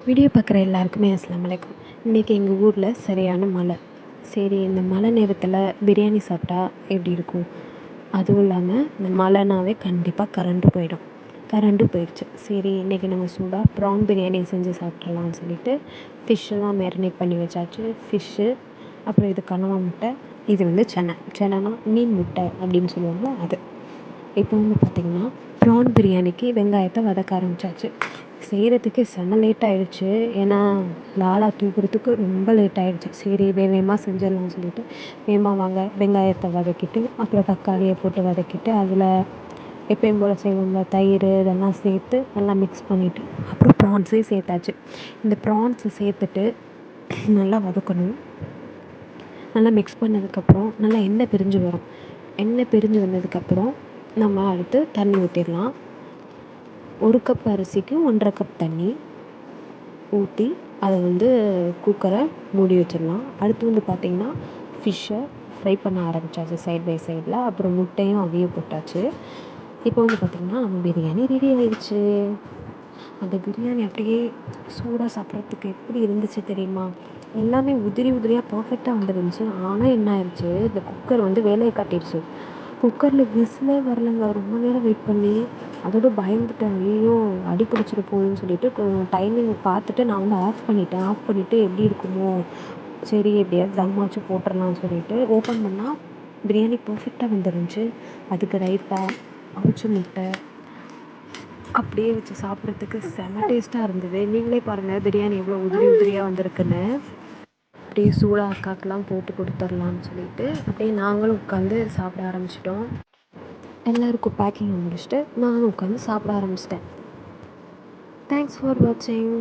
Video பார்க்குற எல்லாருக்குமே அஸ்ஸலாமு அலைக்கும். இன்றைக்கி எங்கள் ஊரில் சரியான மழை. சரி, இந்த மழை நேரத்தில் பிரியாணி சாப்பிட்டா எப்படி இருக்கும்? அதுவும் இல்லாமல் இந்த மழைனாவே கண்டிப்பாக கரண்ட்டும் போயிடுச்சு. சரி, இன்றைக்கி நம்ம சூடாக ப்ரான் பிரியாணி செஞ்சு சாப்பிட்றலாம்னு சொல்லிட்டு ஃபிஷ்ஷெல்லாம் மேரினேட் பண்ணி வச்சாச்சு. ஃபிஷ்ஷு, அப்புறம் இது கனவா முட்டை, இது வந்து சென்னா மீன் முட்டை அப்படின்னு சொல்லுவாங்க அது. இப்போ வந்து பார்த்திங்கன்னா ப்ரான் பிரியாணிக்கு வெங்காயத்தை வதக்க ஆரம்பித்தாச்சு. செய்கிறதுக்கு செம்ம லேட் ஆகிடுச்சு. ஏன்னா லாலா தூக்குறதுக்கு ரொம்ப லேட் ஆகிடுச்சு. சரி, வேகமாக செஞ்சிடலாம்னு சொல்லிட்டு வேகமாக வெங்காயத்தை வதக்கிட்டு, அப்புறம் தக்காளியை போட்டு வதக்கிட்டு, அதில் எப்பயும் போல் செய்வோம்ல தயிர் இதெல்லாம் சேர்த்து நல்லா மிக்ஸ் பண்ணிவிட்டு அப்புறம் ப்ரான்ஸையும் சேர்த்தாச்சு. இந்த ப்ரான்ஸை சேர்த்துட்டு நல்லா வதக்கணும். நல்லா மிக்ஸ் பண்ணதுக்கப்புறம் நல்லா எண்ணெய் பிரிஞ்சு வரும். எண்ணெய் பிரிஞ்சு வந்ததுக்கப்புறம் நம்ம அடுத்து தண்ணி ஊற்றிடலாம். 1 கப் அரிசிக்கு 1.5 கப் தண்ணி ஊற்றி அதை வந்து குக்கரை மூடி வச்சிடலாம். அடுத்து வந்து பார்த்திங்கன்னா ஃபிஷ்ஷை ஃப்ரை பண்ண ஆரம்பித்தாச்சு சைட் பை சைடில். அப்புறம் முட்டையும் அவிய போட்டாச்சு. இப்போ வந்து பார்த்திங்கன்னா நம்ம பிரியாணி ரெடி ஆகிடுச்சு. அந்த பிரியாணி அப்படியே சூடாக சாப்பிட்றதுக்கு எப்படி இருந்துச்சு தெரியுமா? எல்லாமே உதிரி உதிரியாக பர்ஃபெக்டாக வந்துருந்துச்சு. ஆனால் என்ன ஆயிடுச்சு, இந்த குக்கர் வந்து வேலையை காட்டிடுச்சு. குக்கரில் விசிலே வரலங்க. ரொம்ப நேரம் வெயிட் பண்ணி அதோட பயந்துட்டேன். ஐயோ, அடி பிடிச்சிட போகுதுன்னு சொல்லிட்டு டைமிங் பார்த்துட்டு நான் வந்து ஆஃப் பண்ணிவிட்டு எப்படி இருக்குமோ, சரி எப்படியாவது தம்மாச்சு போட்டுடலாம்னு சொல்லிட்டு ஓப்பன் பண்ணால் பிரியாணி பர்ஃபெக்டாக வந்துருந்துச்சு. அதுக்கு ரைத்தா, அவிச்ச முட்டை அப்படியே வச்சு சாப்பிட்றதுக்கு செம்ம டேஸ்ட்டாக இருந்தது. நீங்களே பாருங்கள் பிரியாணி எவ்வளோ உதிரி உதிரியாக வந்திருக்குன்னு. அப்படியே சூடாக அக்காக்கெலாம் போட்டு கொடுத்துர்லான்னு சொல்லிட்டு அப்படியே நாங்களும் உட்காந்து சாப்பிட ஆரம்பிச்சிட்டோம். எல்லாருக்கும் பேக்கிங் முடிச்சுட்டு நானும் உட்காந்து சாப்பிட ஆரம்பிச்சிட்டேன். தேங்க்ஸ் ஃபார் வாட்சிங்.